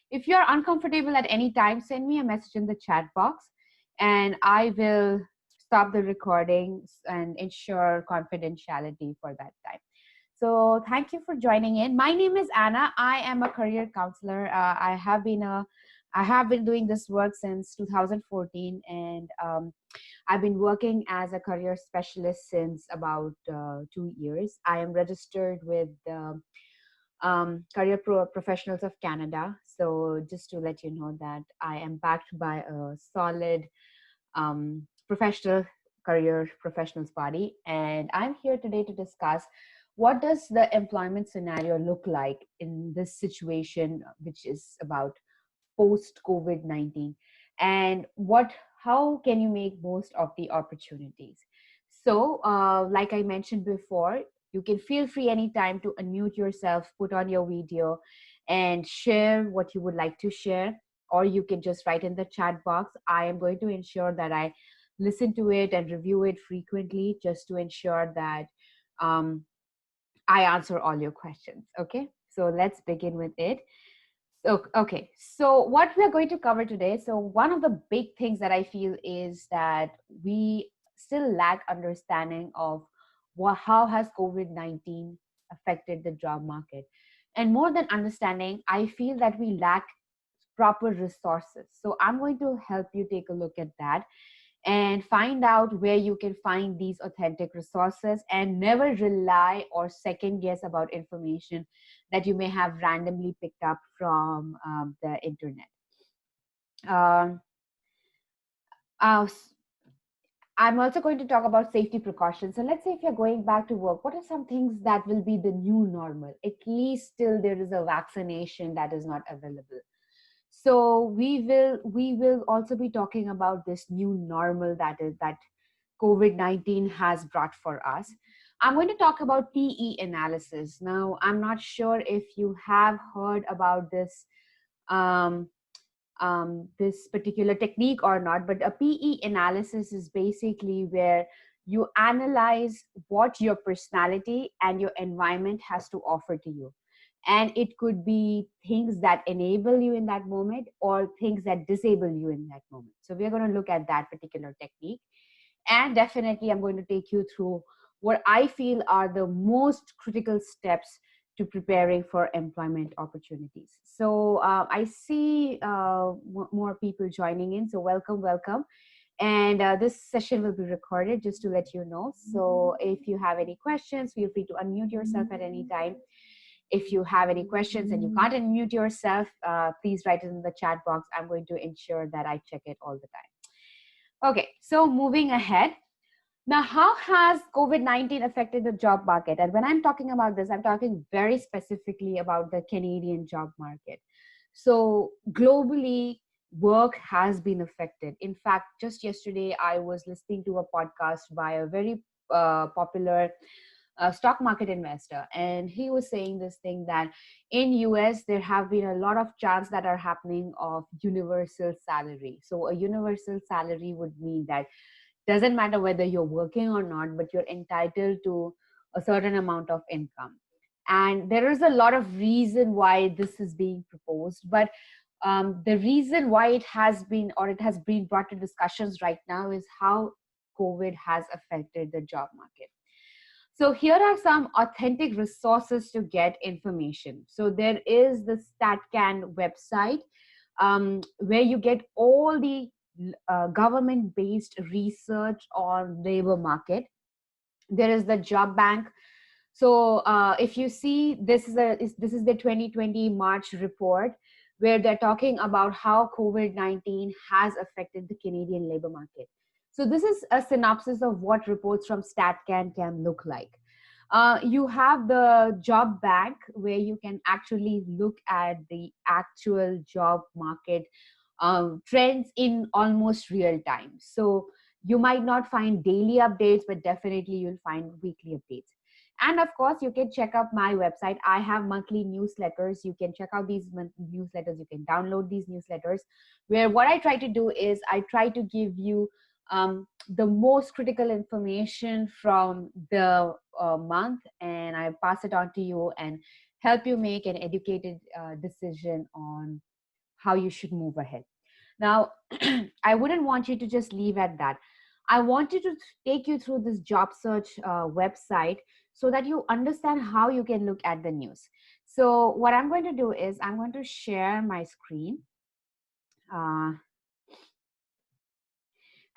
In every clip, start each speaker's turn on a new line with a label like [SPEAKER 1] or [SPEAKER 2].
[SPEAKER 1] if you're uncomfortable at any time, send me a message in the chat box and I will stop the recording and ensure confidentiality for that time. So thank you for joining in. My name is Anna. I am a career counselor. I have been doing this work since 2014, and I've been working as a career specialist since about 2 years. I am registered with the Professionals of Canada. So just to let you know that I am backed by a solid professional career professionals body, and I'm here today to discuss what does the employment scenario look like in this situation, which is about post COVID-19, and how can you make most of the opportunities. So like I mentioned before, you can feel free anytime to unmute yourself, put on your video and share what you would like to share, or you can just write in the chat box. I am going to ensure that I listen to it and review it frequently, just to ensure that um, I answer all your questions. Okay, so let's begin with it. So what we're going to cover today, so one of the big things that I feel is that we still lack understanding of how has COVID-19 affected the job market. And more than understanding, I feel that we lack proper resources. So I'm going to help you take a look at that and find out where you can find these authentic resources, and never rely or second guess about information that you may have randomly picked up from the internet. Um, uh, I'm also going to talk about safety precautions. So let's say if you're going back to work, what are some things that will be the new normal? At least till there is a vaccination that is not available. So we will also be talking about this new normal that COVID-19 has brought for us. I'm going to talk about PE analysis. Now, I'm not sure if you have heard about um, this particular technique or not, but a PE analysis is basically where you analyze what your personality and your environment has to offer to you. And it could be things that enable you in that moment or things that disable you in that moment. So we're going to look at that particular technique. And definitely, I'm going to take you through what I feel are the most critical steps to preparing for employment opportunities. So I see more people joining in. So welcome, welcome. And this session will be recorded, just to let you know. So if you have any questions, feel free to unmute yourself at any time. If you have any questions and you can't unmute yourself, please write it in the chat box. I'm going to ensure that I check it all the time. Okay, so moving ahead. Now, how has COVID-19 affected the job market? And when I'm talking about this, I'm talking very specifically about the Canadian job market. So globally, work has been affected. In fact, just yesterday, I was listening to a podcast by a very popular stock market investor, and he was saying this thing that in US there have been a lot of chants that are happening of universal salary. So a universal salary would mean that doesn't matter whether you're working or not, but you're entitled to a certain amount of income. And there is a lot of reason why this is being proposed, but the reason why it has been, or it has been brought to discussions right now, is how COVID has affected the job market. So here are some authentic resources to get information. So there is the StatCan website, where you get all the government-based research on labor market. There is the job bank. So if you see, this is the 2020 March report, where they're talking about how COVID-19 has affected the Canadian labor market. So this is a synopsis of what reports from StatCan can look like. You have the job bank, where you can actually look at the actual job market trends in almost real time. So you might not find daily updates, but definitely you'll find weekly updates. And of course, you can check out my website. I have monthly newsletters. You can check out these monthly newsletters. You can download these newsletters, where what I try to do is I try to give you the most critical information from the month, and I pass it on to you and help you make an educated decision on how you should move ahead. Now, I wouldn't want you to just leave at that. I wanted to take you through this job search website so that you understand how you can look at the news. So, what I'm going to do is I'm going to share my screen. Uh,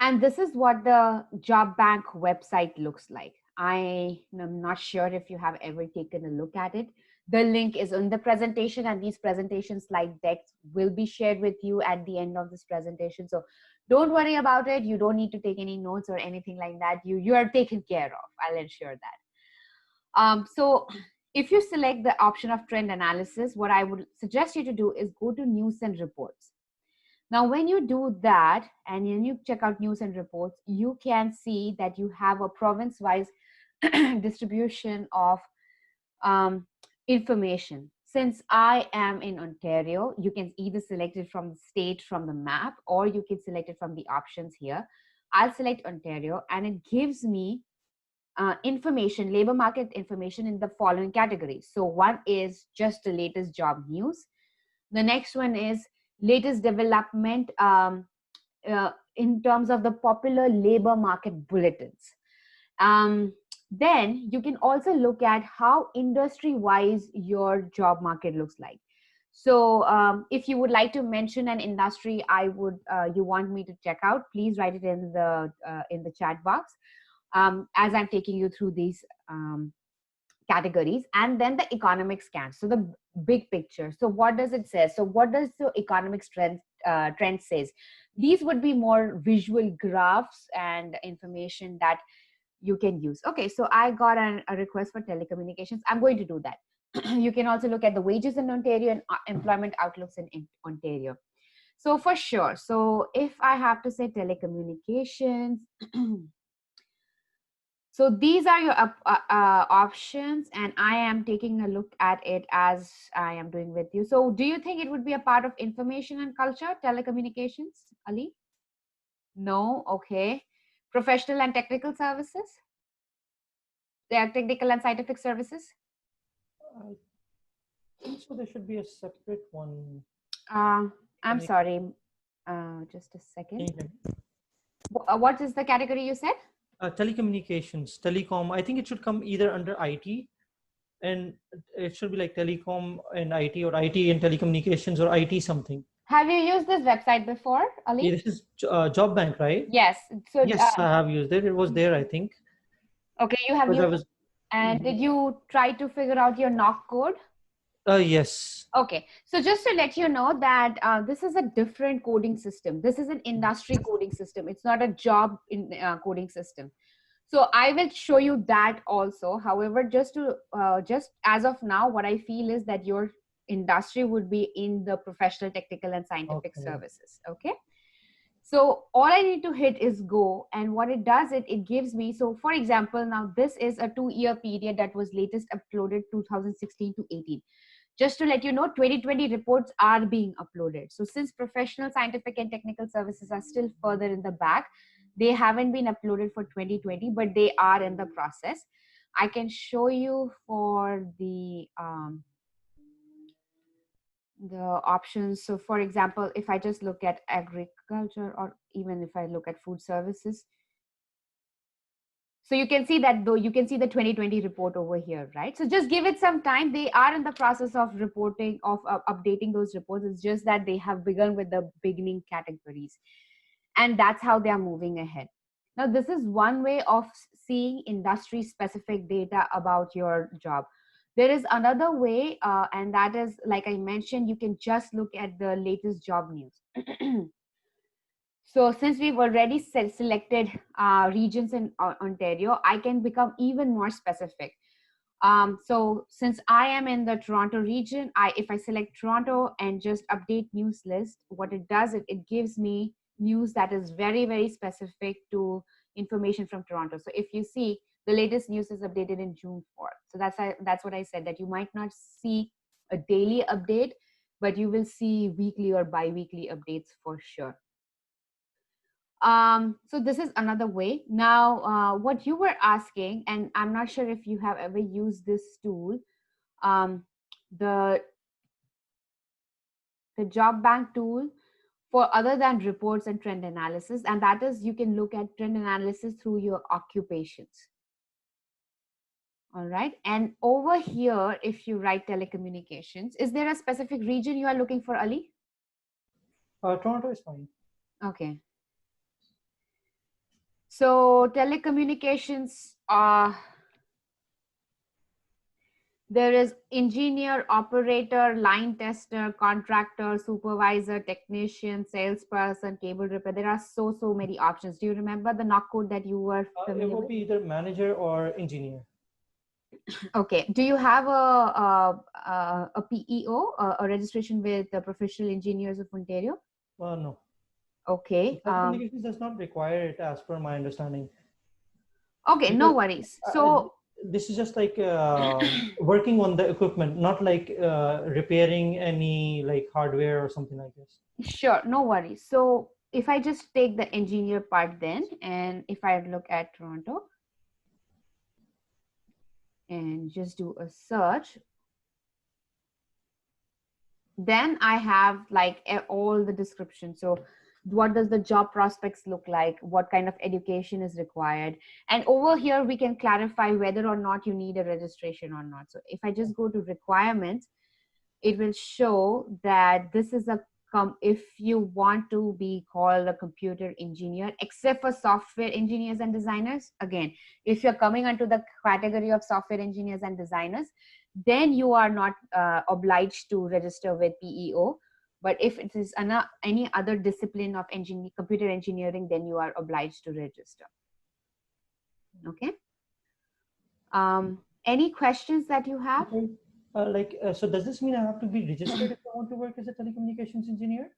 [SPEAKER 1] and this is what the job bank website looks like. I am not sure if you have ever taken a look at it. The link is in the presentation, and these presentation slide decks will be shared with you at the end of this presentation. So don't worry about it. You don't need to take any notes or anything like that. You are taken care of. I'll ensure that. So if you select the option of trend analysis, what I would suggest you to do is go to news and reports. Now, when you do that and then you check out news and reports, you can see that you have a province-wise distribution of information. Since I am in Ontario, you can either select it from the state from the map, or you can select it from the options here. I'll select Ontario, and it gives me information, labor market information in the following categories. So one is just the latest job news. The next one is latest development in terms of the popular labor market bulletins. Then you can also look at how industry-wise your job market looks like. So if you would like to mention an industry you want me to check out, please write it in the chat box as I'm taking you through these categories. And then the economic scan, so the big picture. So what does it say? So what does the economic trend says? These would be more visual graphs and information that you can use. Okay, so I got a request for telecommunications. I'm going to do that. You can also look at the wages in Ontario and employment outlooks in Ontario. So for sure, so if I have to say telecommunications, so these are your options, and I am taking a look at it as I am doing with you. So do you think it would be a part of information and culture, telecommunications, Ali? No, okay. Professional and technical services? They are technical and scientific services?
[SPEAKER 2] I think so. There should be a separate one.
[SPEAKER 1] I'm sorry, just a second. What is the category you said?
[SPEAKER 2] Telecommunications, telecom. I think it should come either under IT, and it should be like telecom and IT, or IT and telecommunications, or IT something.
[SPEAKER 1] Have you used this website before, Ali?
[SPEAKER 2] Yeah, this is Job Bank, right?
[SPEAKER 1] Yes. So
[SPEAKER 2] yes, I have used it. It was there, I think.
[SPEAKER 1] Okay, you have used.
[SPEAKER 2] I was,
[SPEAKER 1] and did you try to figure out your knock code?
[SPEAKER 2] Yes.
[SPEAKER 1] Okay, so just to let you know that this is a different coding system. This is an industry coding system. It's not a job in coding system. So I will show you that also. However, just as of now, what I feel is that your industry would be in the professional, technical, and scientific services. Okay. So all I need to hit is go, and what it does, it gives me, so for example, now this is a 2-year period that was latest uploaded 2016 to 18. Just to let you know, 2020 reports are being uploaded. So since professional, scientific, and technical services are still further in the back, they haven't been uploaded for 2020, but they are in the process. I can show you for the options. So for example, if I just look at agriculture, or even if I look at food services, so you can see that, though, you can see the 2020 report over here, right? So just give it some time. They are in the process of reporting, of updating those reports. It's just that they have begun with the beginning categories, and that's how they are moving ahead. Now, this is one way of seeing industry specific data about your job. There is another way, and that is, like I mentioned, you can just look at the latest job news. So since we've already selected regions in Ontario, I can become even more specific. So since I am in the Toronto region, if I select Toronto and just update news list, what it does, it gives me news that is very, very specific to information from Toronto. So if you see, the latest news is updated in June 4th. So that's what I said, that you might not see a daily update, but you will see weekly or bi-weekly updates for sure. So this is another way. Now, what you were asking, and I'm not sure if you have ever used this tool, the job bank tool for other than reports and trend analysis, and that is you can look at trend analysis through your occupations. All right, and over here, if you write telecommunications, is there a specific region you are looking for, Ali?
[SPEAKER 2] Toronto is fine.
[SPEAKER 1] Okay. So telecommunications, there is engineer, operator, line tester, contractor, supervisor, technician, salesperson, cable repair. There are so many options. Do you remember the knock code that you were
[SPEAKER 2] It
[SPEAKER 1] familiar
[SPEAKER 2] will
[SPEAKER 1] with?
[SPEAKER 2] be either manager or engineer.
[SPEAKER 1] Okay. Do you have a PEO, a registration with the Professional Engineers of Ontario?
[SPEAKER 2] No.
[SPEAKER 1] Okay.
[SPEAKER 2] Telecommunications does not require it, as per my understanding.
[SPEAKER 1] Okay, no
[SPEAKER 2] Because
[SPEAKER 1] worries.
[SPEAKER 2] uh,
[SPEAKER 1] So
[SPEAKER 2] this is just like working on the equipment, not like repairing any like hardware or something like this.
[SPEAKER 1] sure, no worries. So if I just take the engineer part then, and if I look at Toronto and just do a search, then I have like all the description. So what does the job prospects look like? What kind of education is required? And over here, we can clarify whether or not you need a registration or not. So if I just go to requirements, it will show that this is a if you want to be called a computer engineer, except for software engineers and designers. Again, if you're coming under the category of software engineers and designers, then you are not obliged to register with PEO. But if it is any other discipline of computer engineering, then you are obliged to register. Okay. Any questions that you have?
[SPEAKER 2] Okay. So does this mean I have to be registered if I want to work as a telecommunications engineer?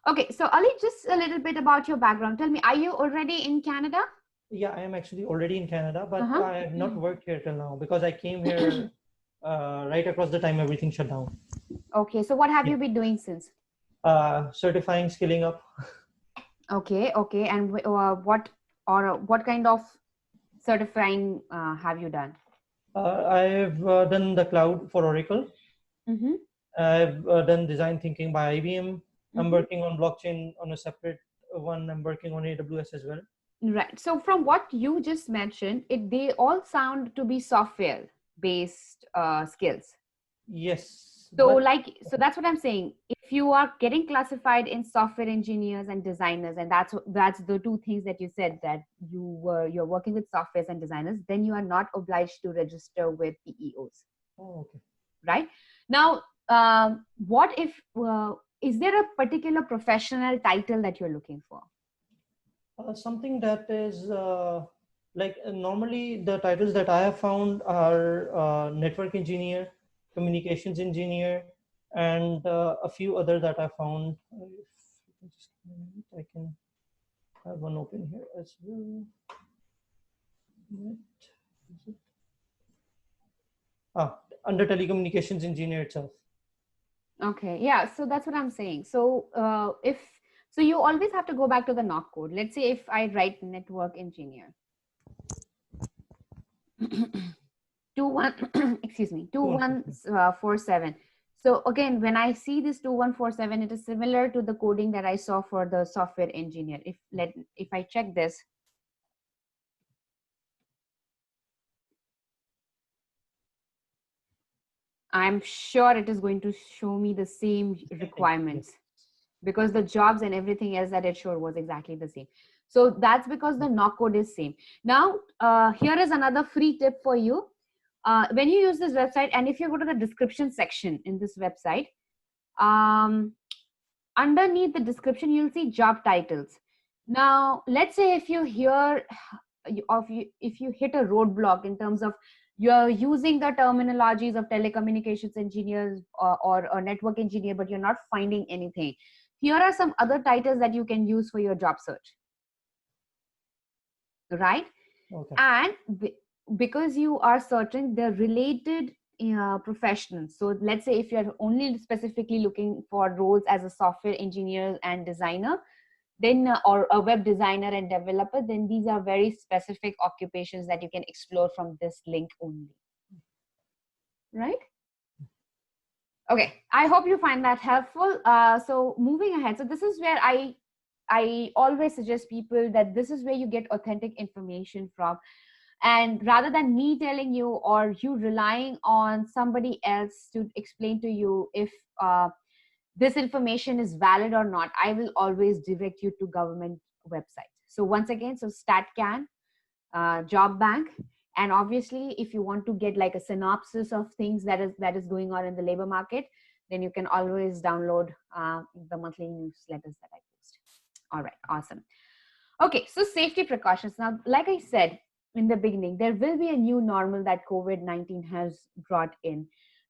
[SPEAKER 1] Okay, so Ali, just a little bit about your background. Tell me, are you already in Canada?
[SPEAKER 2] Yeah, I am actually already in Canada, but
[SPEAKER 1] Uh-huh.
[SPEAKER 2] I have not worked here till now because I came here right across the time everything shut down.
[SPEAKER 1] Okay, so what have
[SPEAKER 2] Yeah.
[SPEAKER 1] you been doing since?
[SPEAKER 2] Certifying, skilling up.
[SPEAKER 1] Okay, okay, and what kind of certifying have you done?
[SPEAKER 2] I've done the cloud for Oracle.
[SPEAKER 1] Mm-hmm.
[SPEAKER 2] I've done design thinking by IBM. I'm
[SPEAKER 1] Mm-hmm.
[SPEAKER 2] working on blockchain on a separate one. I'm working on AWS as well.
[SPEAKER 1] Right. So from what you just mentioned, they all sound to be software based skills.
[SPEAKER 2] Yes,
[SPEAKER 1] So
[SPEAKER 2] but
[SPEAKER 1] so that's what I'm saying. If you are getting classified in software engineers and designers, and that's the two things that you said, that you're working with softwares and designers, then you are not obliged to register with PEOs.
[SPEAKER 2] oh, okay.
[SPEAKER 1] Right now, what if is there a particular professional title that you're looking for?
[SPEAKER 2] Something that is normally the titles that I have found are network engineer, communications engineer, and a few other that I found. If you can just give me a minute, I can have one open here as well. Net- is it? Under telecommunications engineer itself.
[SPEAKER 1] Okay, yeah, so that's what I'm saying. So if so you always have to go back to the knock code. Let's say if I write network engineer 21 excuse me 2147. So again, when I see this 2147, it is similar to the coding that I saw for the software engineer. If I check this, I'm sure it is going to show me the same
[SPEAKER 2] Same thing. Yes.
[SPEAKER 1] requirements, because the jobs and everything else that it showed was exactly the same. So that's because the knock code is same. Now here is another free tip for you. When you use this website, and if you go to the description section in this website, um, underneath the description you'll see job titles. Now let's say if you hear if you hit a roadblock in terms of you're using the terminologies of telecommunications engineers or a network engineer, but you're not finding anything, here are some other titles that you can use for your job search, right?
[SPEAKER 2] Okay.
[SPEAKER 1] And because you are searching the related professions, so let's say if you're only specifically looking for roles as a software engineer and designer, then or a web designer and developer, then these are very specific occupations that you can explore from this link only, right? Okay, I hope you find that helpful. So moving ahead, so this is where I always suggest people that this is where you get authentic information from, and rather than me telling you or you relying on somebody else to explain to you if this information is valid or not, I will always direct you to government websites. So once again, so StatCan, job bank, and obviously if you want to get like a synopsis of things that is going on in the labor market, then you can always download the monthly newsletters that I post. All right, awesome. Okay, so safety precautions. Now, like I said in the beginning, there will be a new normal that COVID-19 has brought in.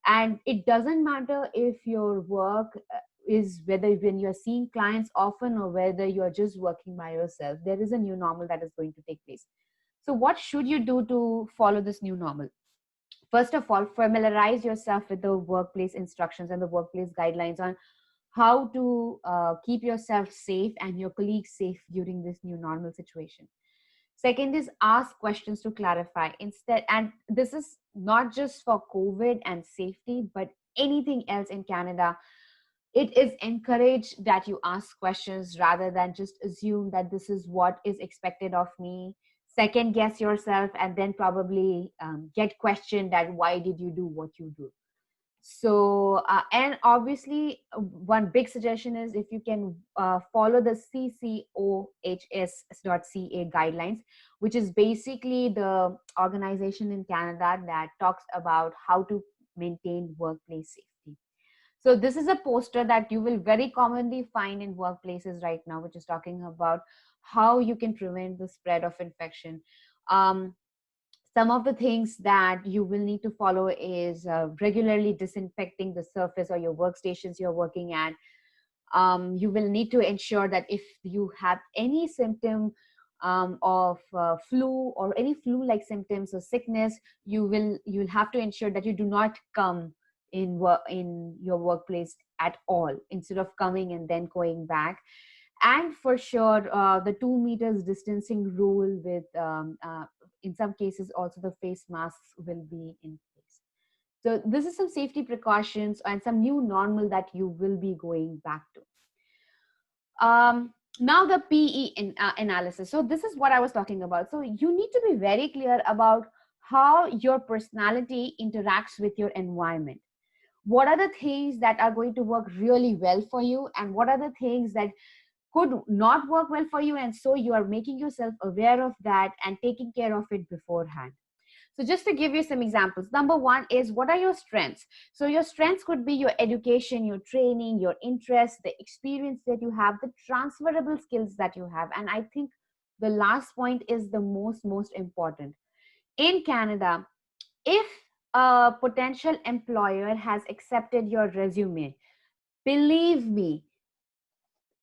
[SPEAKER 1] And it doesn't matter if your work is whether when you're seeing clients often or whether you're just working by yourself, there is a new normal that is going to take place. So, what should you do to follow this new normal? First of all, familiarize yourself with the workplace instructions and the workplace guidelines on how to keep yourself safe and your colleagues safe during this new normal situation. Second is ask questions to clarify instead, and this is not just for COVID and safety, but anything else in Canada. It is encouraged that you ask questions rather than just assume that this is what is expected of me. Second guess yourself and then probably get questioned that why did you do what you do. So and obviously one big suggestion is if you can follow the ccohs.ca guidelines, which is basically the organization in Canada that talks about how to maintain workplace safety. So this is a poster that you will very commonly find in workplaces right now, which is talking about how you can prevent the spread of infection. um, some of the things that you will need to follow is regularly disinfecting the surface or your workstations you're working at. You will need to ensure that if you have any symptom of flu or any flu-like symptoms or sickness, you'll have to ensure that you do not come in your workplace at all, instead of coming and then going back. And for sure, the 2 meters distancing rule with in some cases also the face masks will be in place. So this is some safety precautions and some new normal that you will be going back to. Now the analysis. So this is what I was talking about. So you need to be very clear about how your personality interacts with your environment. What are the things that are going to work really well for you, and what are the things that could not work well for you, and so you are making yourself aware of that and taking care of it beforehand. So just to give you some examples, number one is what are your strengths? So your strengths could be your education, your training, your interests, the experience that you have, the transferable skills that you have. And I think the last point is the most important. In Canada, if a potential employer has accepted your resume, believe me,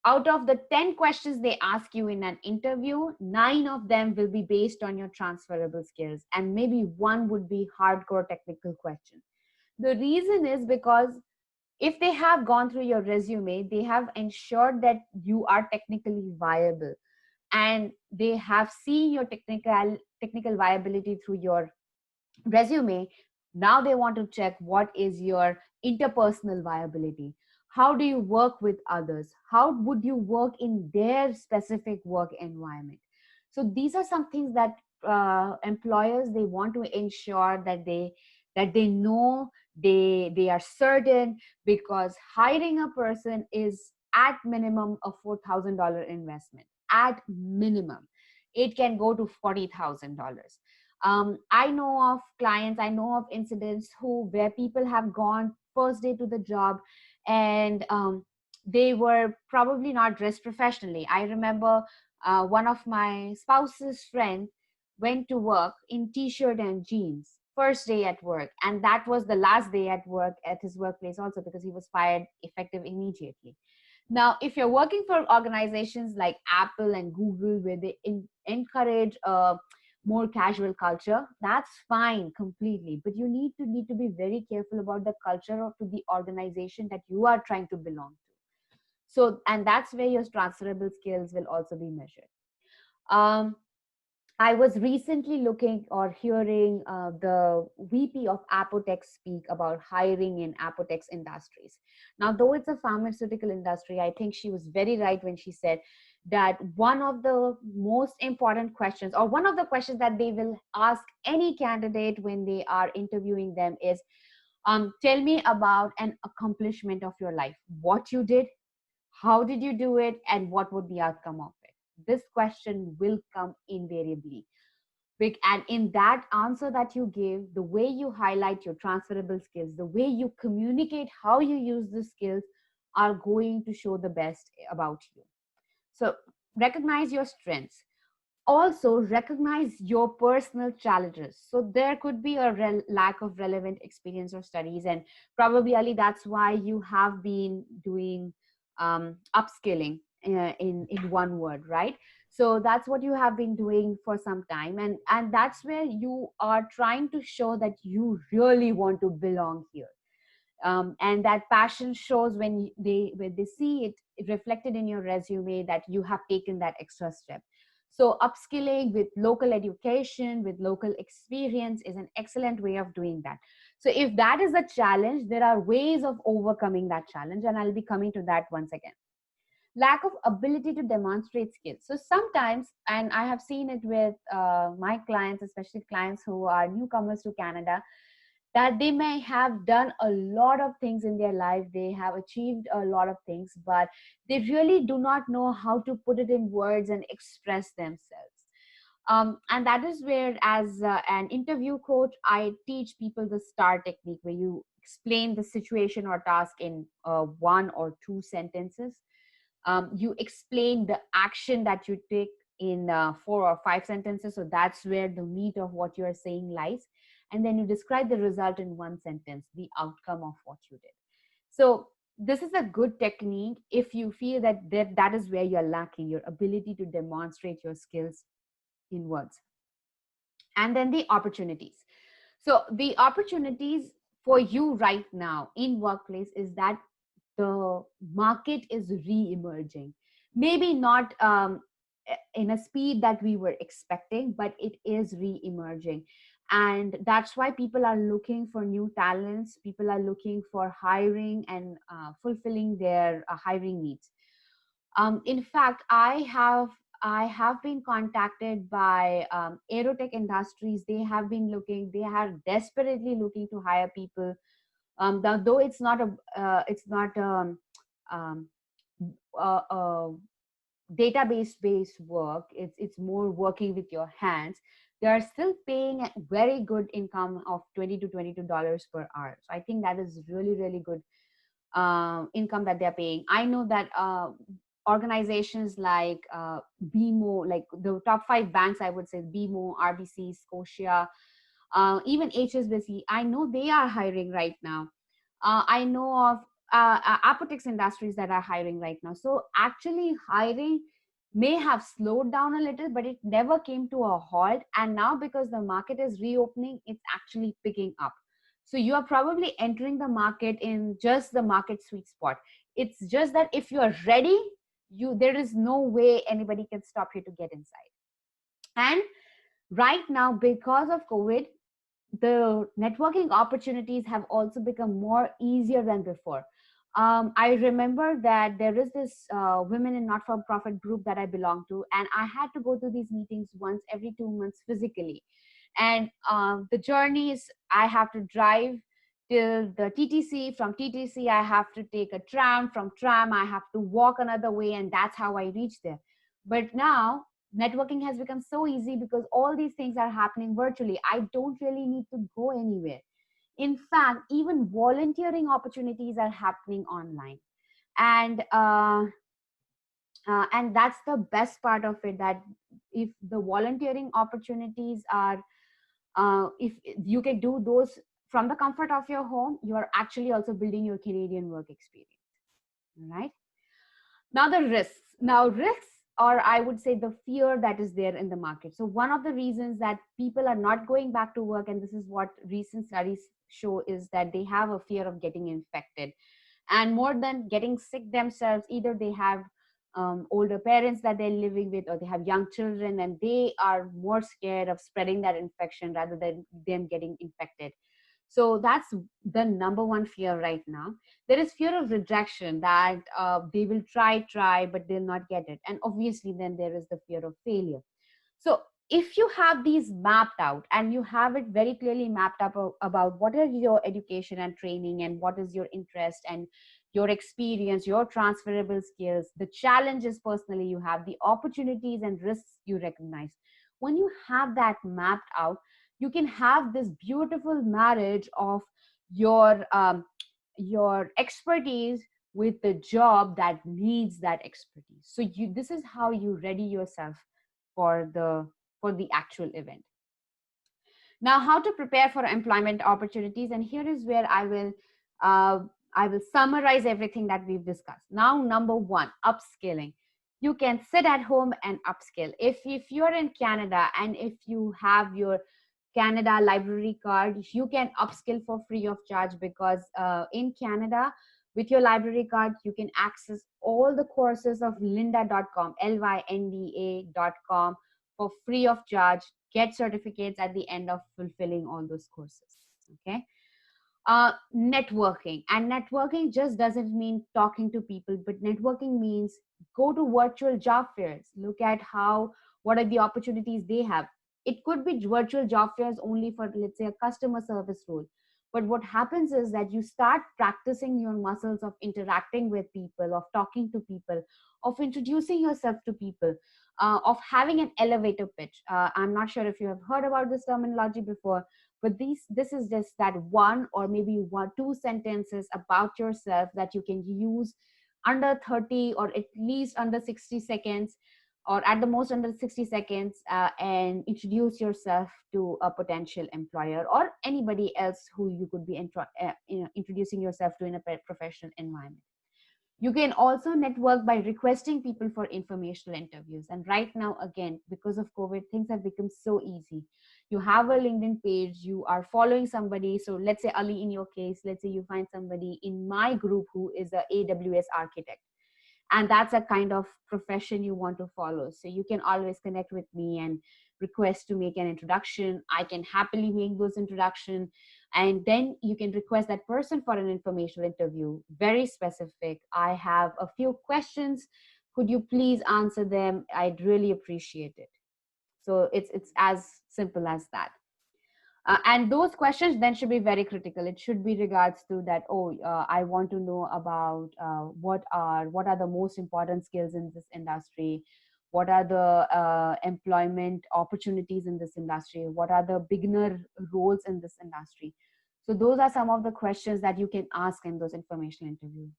[SPEAKER 1] out of the 10 questions they ask you in an interview, 9 of them will be based on your transferable skills, and maybe one would be hardcore technical question. The reason is because if they have gone through your resume, they have ensured that you are technically viable, and they have seen your technical viability through your resume. Now they want to check what is your interpersonal viability. How do you work with others? How would you work in their specific work environment? So these are some things that employers, they want to ensure that they know, they are certain, because hiring a person is at minimum a $4,000 investment. At minimum it can go to $40,000. I know of clients, I know of incidents where people have gone first day to the job, and they were probably not dressed professionally. I remember one of my spouse's friend went to work in t-shirt and jeans first day at work, and that was the last day at work at his workplace also, because he was fired effective immediately. Now, if you're working for organizations like Apple and Google, where they encourage more casual culture, that's fine completely. But you need to be very careful about the culture of the organization that you are trying to belong to. So, and that's where your transferable skills will also be measured. Um, I was recently looking or hearing the VP of Apotex speak about hiring in Apotex Industries. Now, though it's a pharmaceutical industry, I think she was very right when she said that one of the most important questions, or one of the questions that they will ask any candidate when they are interviewing them is, tell me about an accomplishment of your life, what you did, how did you do it, and what would the outcome of it. This question will come invariably. And in that answer that you give, the way you highlight your transferable skills, the way you communicate how you use the skills are going to show the best about you. So recognize your strengths. Also recognize your personal challenges. So there could be a lack of relevant experience or studies, and probably Ali, that's why you have been doing upskilling in one word, right? So that's what you have been doing for some time, and that's where you are trying to show that you really want to belong here. And that passion shows when they see it reflected in your resume, that you have taken that extra step. So upskilling with local education, with local experience, is an excellent way of doing that. So if that is a challenge, there are ways of overcoming that challenge, and I'll be coming to that once again. Lack of ability to demonstrate skills. So sometimes, and I have seen it with my clients, especially clients who are newcomers to Canada, that they may have done a lot of things in their life, they have achieved a lot of things, but they really do not know how to put it in words and express themselves. And that is where, as an interview coach, I teach people the STAR technique, where you explain the situation or task in one or two sentences. You explain the action that you take in four or five sentences. So that's where the meat of what you're saying lies. And then you describe the result in one sentence, the outcome of what you did. So this is a good technique if you feel that is where you're lacking, your ability to demonstrate your skills in words. And then the opportunities. So the opportunities for you right now in workplace is that the market is re-emerging. Maybe not in a speed that we were expecting, but it is re-emerging. And that's why people are looking for new talents. People are looking for hiring and fulfilling their hiring needs. In fact, I have been contacted by Aerotech Industries. They have been looking. They are desperately looking to hire people. Though it's not um, database based work. It's more working with your hands. They are still paying a very good income of $20 to $22 per hour. So I think that is really really good income that they're paying. I know that organizations like BMO, like the top five banks, I would say BMO, RBC, Scotia, even HSBC, I know they are hiring right now. I know of Apotex Industries that are hiring right now. So actually, hiring may have slowed down a little, but it never came to a halt. And now, because the market is reopening, it's actually picking up. So you are probably entering the market in just the market sweet spot. It's just that if you are ready, there is no way anybody can stop you to get inside. And right now, because of COVID, the networking opportunities have also become more easier than before. I remember that there is this women in not-for-profit group that I belong to, and I had to go to these meetings once every 2 months physically. And the journey is, I have to drive till the TTC. From TTC, I have to take a tram. From tram, I have to walk another way, and that's how I reach there. But now networking has become so easy because all these things are happening virtually. I don't really need to go anywhere. In fact, even volunteering opportunities are happening online. And uh, uh, and that's the best part of it, that if the volunteering opportunities are, if you can do those from the comfort of your home, you are actually also building your Canadian work experience, right? Now the risks. Now risks, or I would say the fear that is there in the market. So one of the reasons that people are not going back to work, and this is what recent studies show, is that they have a fear of getting infected. And more than getting sick themselves, either they have older parents that they're living with, or they have young children, and they are more scared of spreading that infection rather than them getting infected. So that's the number one fear right now. There is fear of rejection, that they will try, but they'll not get it. And obviously, then there is the fear of failure. So if you have these mapped out and you have it very clearly mapped up about what is your education and training and what is your interest and your experience, your transferable skills, the challenges personally you have, the opportunities and risks you recognize, when you have that mapped out, you can have this beautiful marriage of your your expertise with the job that needs that expertise. So you, this is how you ready yourself for the actual event. Now, how to prepare for employment opportunities, and here is where uh, I will summarize everything that we've discussed. Now, number one, upskilling. You can sit at home and upskill. If you're in Canada and if you have your Canada library card, you can upskill for free of charge, because in Canada, with your library card, you can access all the courses of lynda.com, lynda.com, for free of charge, get certificates at the end of fulfilling all those courses. Okay. Networking, and networking just doesn't mean talking to people, but networking means go to virtual job fairs, look at how, what are the opportunities they have. It could be virtual job fairs only for, let's say, a customer service role, but what happens is that you start practicing your muscles of interacting with people, of talking to people, of introducing yourself to people, of having an elevator pitch. I'm not sure if you have heard about this terminology before, but this is just that one or maybe one two sentences about yourself that you can use under 30 or at least under 60 seconds, or at the most under 60 seconds, and introduce yourself to a potential employer or anybody else who you could be introducing yourself to in a professional environment. You can also network by requesting people for informational interviews. And right now, again, because of COVID, things have become so easy. You have a LinkedIn page, you are following somebody. So let's say, Ali, in your case, let's say you find somebody in my group who is a AWS architect, and that's a kind of profession you want to follow. So you can always connect with me and request to make an introduction. I can happily make those introduction, and then you can request that person for an informational interview, very specific. I have a few questions, could you please answer them? I'd really appreciate it. So it's as simple as that. And those questions then should be very critical. It should be regards to that, oh, I want to know about what are the most important skills in this industry, what are the employment opportunities in this industry, what are the beginner roles in this industry. So those are some of the questions that you can ask in those informational interviews.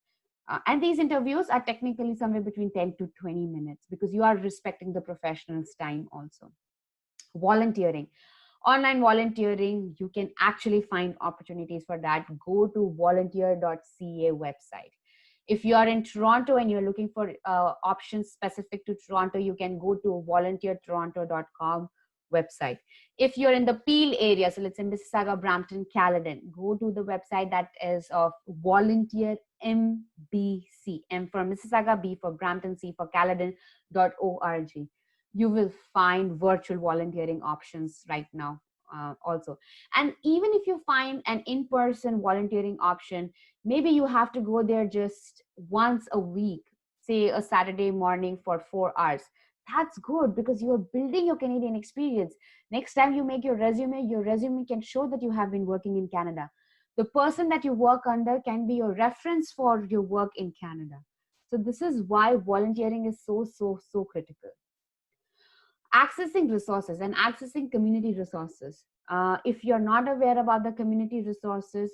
[SPEAKER 1] And these interviews are technically somewhere between 10 to 20 minutes, because you are respecting the professional's time also. Volunteering, online volunteering, you can actually find opportunities for that. Go to volunteer.ca website. If you are in Toronto and you're looking for options specific to Toronto, you can go to volunteertoronto.com website. If you're in the Peel area, so let's say Mississauga, Brampton, Caledon, go to the website that is of Volunteer MBC, M for Mississauga, B for Brampton, C for Caledon.org. You will find virtual volunteering options right now also. And even if you find an in-person volunteering option, maybe you have to go there just once a week, say a Saturday morning for 4 hours. That's good, because you are building your Canadian experience. Next time you make your resume can show that you have been working in Canada. The person that you work under can be your reference for your work in Canada. So this is why volunteering is so critical. Accessing resources and accessing community resources. If you're not aware about the community resources,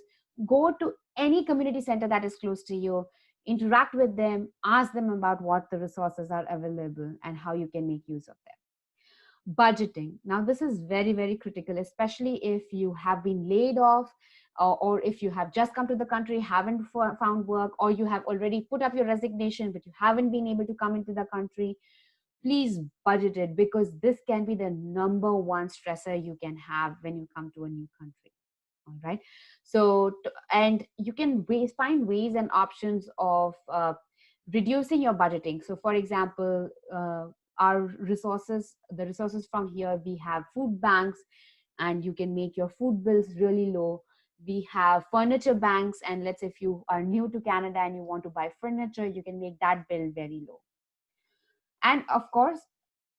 [SPEAKER 1] go to any community center that is close to you, interact with them, ask them about what the resources are available and how you can make use of them. Budgeting. Now, this is very critical, especially if you have been laid off, or if you have just come to the country, haven't found work, or you have already put up your resignation, but you haven't been able to come into the country. Please budget it, because this can be the number one stressor you can have when you come to a new country. All right. So and you can find ways and options of reducing your budgeting. So for example, our resources, the resources from here, we have food banks, and you can make your food bills really low. We have furniture banks, and let's say if you are new to Canada and you want to buy furniture, you can make that bill very low. And of course,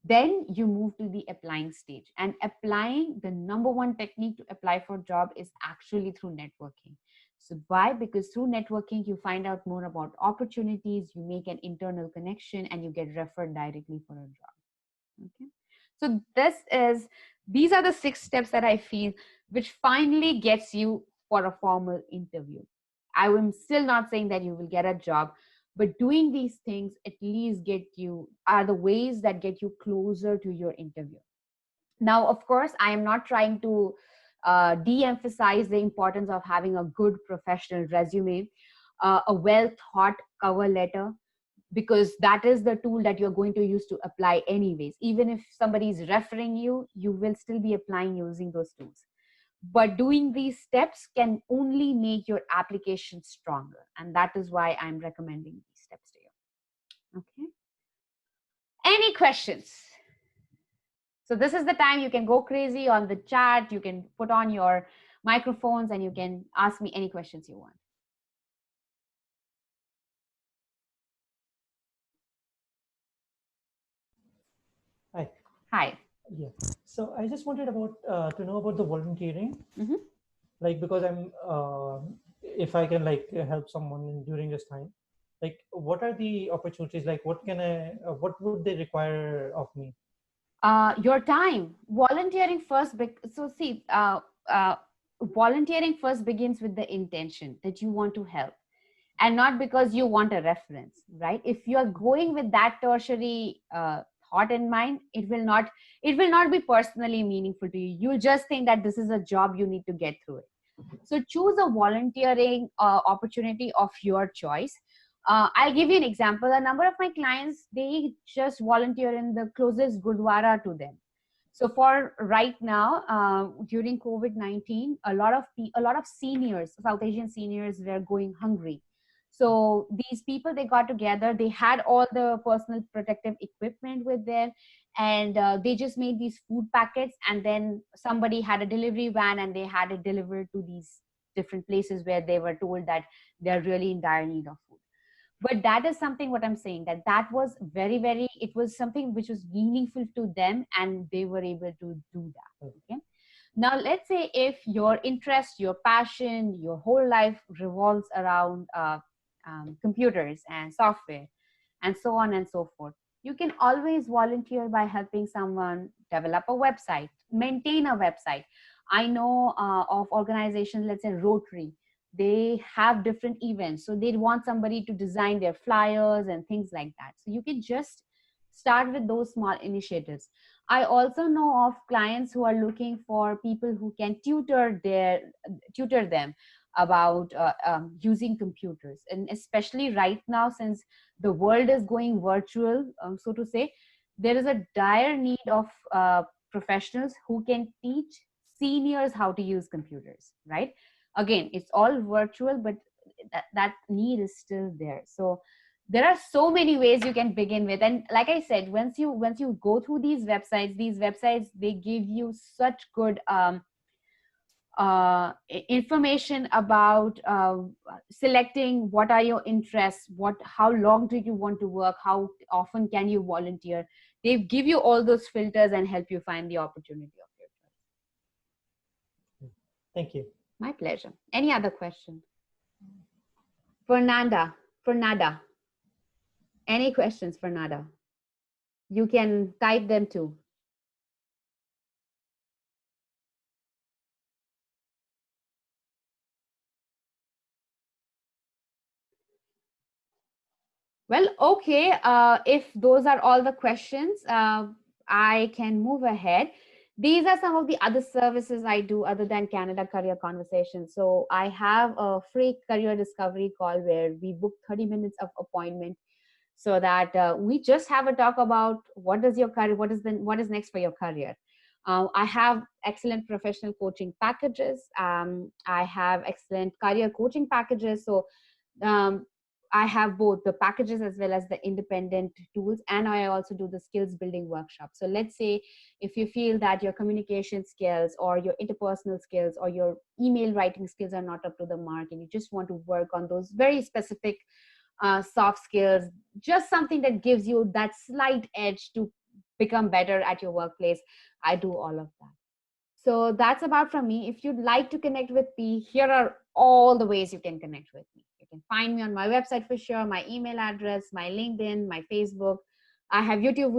[SPEAKER 1] then you move to the applying stage. And applying, the number one technique to apply for a job is actually through networking. So why? Because through networking, you find out more about opportunities, you make an internal connection, and you get referred directly for a job. Okay. So these are the 6 steps that I feel which finally gets you for a formal interview. I am still not saying that you will get a job, but doing these things at least get you are the ways that get you closer to your interview. Now, of course, I am not trying to de-emphasize the importance of having a good professional resume, a well thought cover letter, because that is the tool that you're going to use to apply anyways. Even if somebody is referring you, you will still be applying using those tools. But doing these steps can only make your application stronger, and that is why I'm recommending these steps to you. Okay, any questions? So this is the time you can go crazy on the chat, you can put on your microphones, and you can ask me any questions you want.
[SPEAKER 2] Hi.
[SPEAKER 1] Hi.
[SPEAKER 2] Yeah. So I just wanted about to know about the volunteering,
[SPEAKER 1] Mhm.
[SPEAKER 2] like because I'm if I can like help someone during this time, like what are the opportunities? Like what can I? What would they require of me?
[SPEAKER 1] Your time. Volunteering first. So see, volunteering first begins with the intention that you want to help, and not because you want a reference, right? If you are going with that tertiary thought in mind, it will not be personally meaningful to you. You'll just think that this is a job you need to get through it. So choose a volunteering opportunity of your choice. I'll give you an example. A number of my clients, they just volunteer in the closest gurdwara to them. So for right now, during COVID-19, a lot of seniors, South Asian seniors, were going hungry. So these people, they got together. They had all the personal protective equipment with them, and they just made these food packets. And then somebody had a delivery van, and they had it delivered to these different places where they were told that they're really in dire need of food. But that is something, what I'm saying, that was very, very, it was something which was meaningful to them, and they were able to do that. Okay. Now let's say if your interest, your passion, your whole life revolves around computers and software and so on and so forth, you can always volunteer by helping someone develop a website, maintain a website. I know of organizations, let's say Rotary, they have different events, so they want somebody to design their flyers and things like that. So you can just start with those small initiatives. I also know of clients who are looking for people who can tutor them about using computers, and especially right now, since the world is going virtual, so to say, there is a dire need of professionals who can teach seniors how to use computers, right? Again, it's all virtual, but that need is still there. So there are so many ways you can begin with. And like I said, once you go through these websites, they give you such good information about selecting what are your interests, how long do you want to work, how often can you volunteer. They give you all those filters and help you find the opportunity of your choice.
[SPEAKER 2] Thank you.
[SPEAKER 1] My pleasure. Any other question? Fernanda, any questions, Fernanda? You can type them too. Well, okay. If those are all the questions, I can move ahead. These are some of the other services I do other than Canada Career Conversations. So I have a free career discovery call where we book 30 minutes of appointment, so that we just have a talk about what does your career, what is next for your career. I have excellent professional coaching packages. I have excellent career coaching packages. So um, I have both the packages as well as the independent tools, and I also do the skills building workshop. So let's say if you feel that your communication skills or your interpersonal skills or your email writing skills are not up to the mark, and you just want to work on those very specific soft skills, just something that gives you that slight edge to become better at your workplace, I do all of that. So that's about from me. If you'd like to connect with me, here are all the ways you can connect with me. You can find me on my website for sure, my email address, my LinkedIn, my Facebook. I have YouTube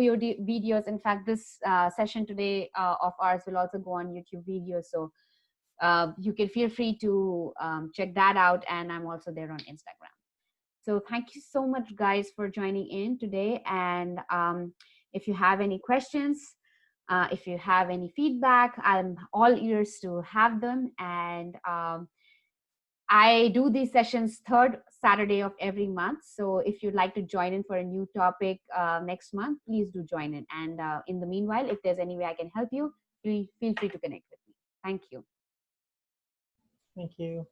[SPEAKER 1] videos. In fact, this session today of ours will also go on YouTube videos. So you can feel free to check that out. And I'm also there on Instagram. So thank you so much, guys, for joining in today. And if you have any questions, if you have any feedback, I'm all ears to have them. And I do these sessions third Saturday of every month. So if you'd like to join in for a new topic next month, please do join in. And in the meanwhile, if there's any way I can help you, feel free to connect with me. Thank you.
[SPEAKER 2] Thank you.